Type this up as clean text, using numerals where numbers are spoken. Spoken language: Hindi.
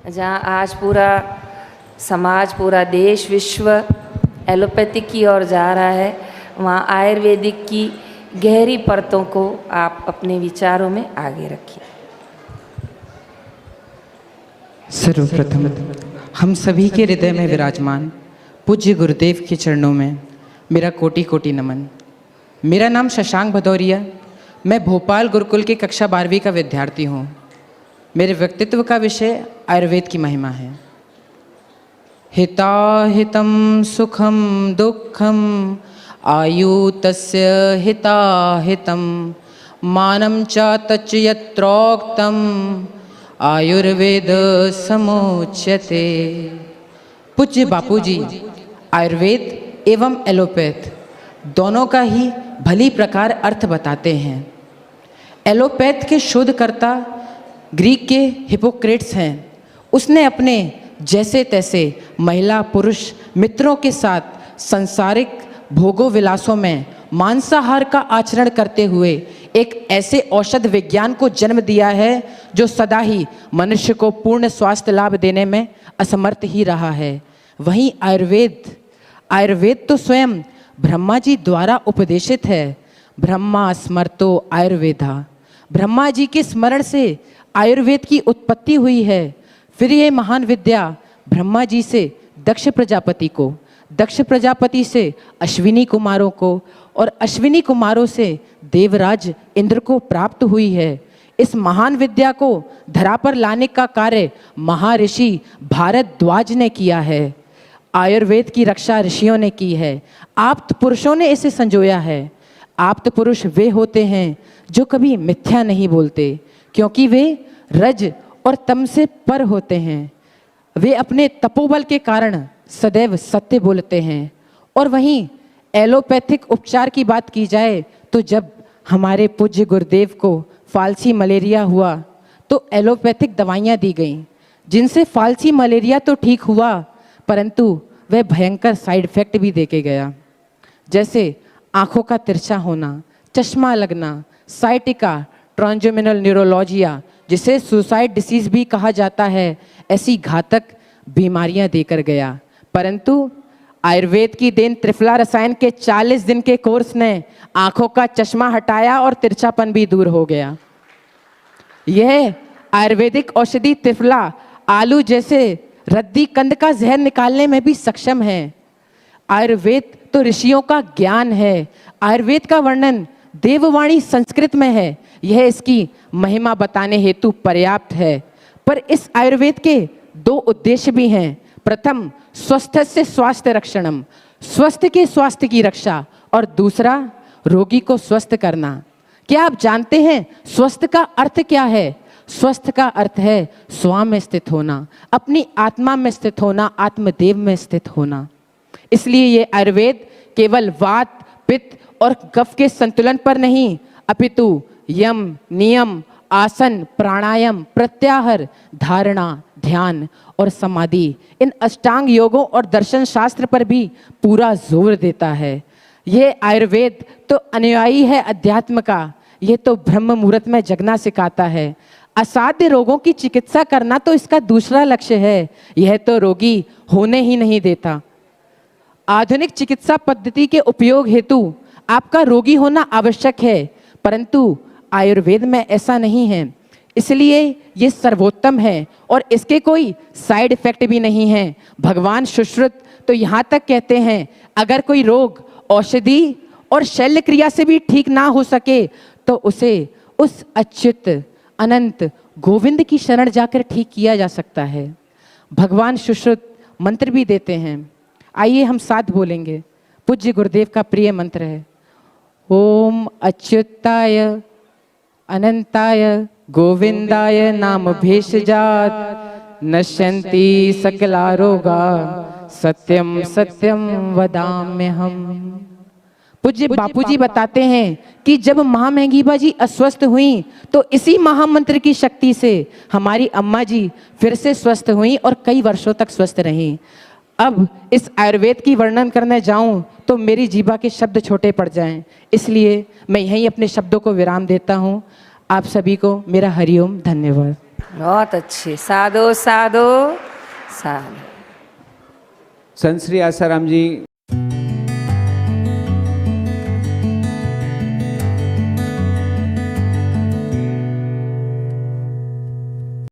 जहाँ आज पूरा समाज, पूरा देश, विश्व एलोपैथिक की ओर जा रहा है, वहाँ आयुर्वेदिक की गहरी परतों को आप अपने विचारों में आगे रखिए। सर्वप्रथम हम सभी के हृदय में विराजमान पूज्य गुरुदेव के चरणों में मेरा कोटि कोटि नमन। मेरा नाम शशांक भदौरिया, मैं भोपाल गुरुकुल की कक्षा 12वीं का विद्यार्थी हूँ। मेरे व्यक्तित्व का विषय आयुर्वेद की महिमा है। हिताहितं सुखम दुःखम आयु तस्य हिताहितं मानं च तच्च यत्रोक्तम आयुर्वेद समुच्यते। पूज्य बापूजी आयुर्वेद एवं एलोपैथ दोनों का ही भली प्रकार अर्थ बताते हैं। एलोपैथ के शोधकर्ता ग्रीक के हिपोक्रेट्स हैं। उसने अपने जैसे तैसे महिला पुरुष मित्रों के साथ सांसारिक भोगों विलासों में मांसाहार का आचरण करते हुए एक ऐसे औषध विज्ञान को जन्म दिया है जो सदा ही मनुष्य को पूर्ण स्वास्थ्य लाभ देने में असमर्थ ही रहा है। वहीं आयुर्वेद तो स्वयं ब्रह्मा जी द्वारा उपदेशित है। ब्रह्मा स्मर्तो आयुर्वेदा, ब्रह्मा जी के स्मरण से आयुर्वेद की उत्पत्ति हुई है। फिर ये महान विद्या ब्रह्मा जी से दक्ष प्रजापति को, दक्ष प्रजापति से अश्विनी कुमारों को और अश्विनी कुमारों से देवराज इंद्र को प्राप्त हुई है। इस महान विद्या को धरा पर लाने का कार्य महर्षि भारद्वाज ने किया है। आयुर्वेद की रक्षा ऋषियों ने की है। आप्त पुरुषों ने इसे संजोया है। आप्त पुरुष वे होते हैं जो कभी मिथ्या नहीं बोलते, क्योंकि वे रज और तम से पर होते हैं। वे अपने तपोबल के कारण सदैव सत्य बोलते हैं। और वहीं एलोपैथिक उपचार की बात की जाए तो जब हमारे पूज्य गुरुदेव को फालसी मलेरिया हुआ तो एलोपैथिक दवाइयाँ दी गईं, जिनसे फालसी मलेरिया तो ठीक हुआ परंतु वह भयंकर साइड इफेक्ट भी देके गया, जैसे आँखों का तिरछा होना, चश्मा लगना, साइटिका, ट्रांजमिनल न्यूरोलॉजिया जिसे सुसाइड डिसीज भी कहा जाता है, ऐसी घातक बीमारियां देकर गया। परंतु आयुर्वेद की देन त्रिफला रसायन के 40 दिन के कोर्स ने आंखों का चश्मा हटाया और तिरछापन भी दूर हो गया। यह आयुर्वेदिक औषधि त्रिफला आलू जैसे रद्दी कंद का जहर निकालने में भी सक्षम है। आयुर्वेद तो ऋषियों का ज्ञान है। आयुर्वेद का वर्णन देववाणी संस्कृत में है। यह इसकी महिमा बताने हेतु पर्याप्त है। पर इस आयुर्वेद के 2 उद्देश्य भी हैं। प्रथम स्वस्थ से स्वास्थ्य रक्षणम, स्वस्थ के स्वास्थ्य की रक्षा, और दूसरा रोगी को स्वस्थ करना। क्या आप जानते हैं स्वस्थ का अर्थ क्या है? स्वस्थ का अर्थ है स्व में स्थित होना, अपनी आत्मा में स्थित होना, आत्मदेव में स्थित होना। इसलिए ये आयुर्वेद केवल वात, पित्त और कफ के संतुलन पर नहीं, अपितु यम, नियम, आसन, प्राणायाम, प्रत्याहार, धारणा, ध्यान और समाधि, इन अष्टांग योगों और दर्शन शास्त्र पर भी पूरा जोर देता है। यह आयुर्वेद तो अनुयायी है अध्यात्म का। यह तो ब्रह्म मुहूर्त में जगना सिखाता है। असाध्य रोगों की चिकित्सा करना तो इसका दूसरा लक्ष्य है। यह तो रोगी होने ही नहीं देता। आधुनिक चिकित्सा पद्धति के उपयोग हेतु आपका रोगी होना आवश्यक है, परंतु आयुर्वेद में ऐसा नहीं है। इसलिए ये सर्वोत्तम है और इसके कोई साइड इफेक्ट भी नहीं है। भगवान सुश्रुत तो यहाँ तक कहते हैं, अगर कोई रोग औषधि और शल्य क्रिया से भी ठीक ना हो सके तो उसे उस अच्युत अनंत गोविंद की शरण जाकर ठीक किया जा सकता है। भगवान सुश्रुत मंत्र भी देते हैं। आइए हम साथ बोलेंगे। पूज्य गुरुदेव का प्रिय मंत्र है, ओम अच्युताय अनंताय गोविंदाय नाम भेषजात नश्यन्ति सकला रोगा सत्यम सत्यम वदाम्यहम्। पूज्य बापूजी बताते हैं कि जब महामहिमा जी अस्वस्थ हुई तो इसी महामंत्र की शक्ति से हमारी अम्मा जी फिर से स्वस्थ हुई और कई वर्षों तक स्वस्थ रहीं। अब इस आयुर्वेद की वर्णन करने जाऊं तो मेरी जीभा के शब्द छोटे पड़ जाएं, इसलिए मैं यहीं अपने शब्दों को विराम देता हूं। आप सभी को मेरा हरिओम, धन्यवाद। बहुत अच्छे, साधो साधो साधो। संत श्री आसाराम जी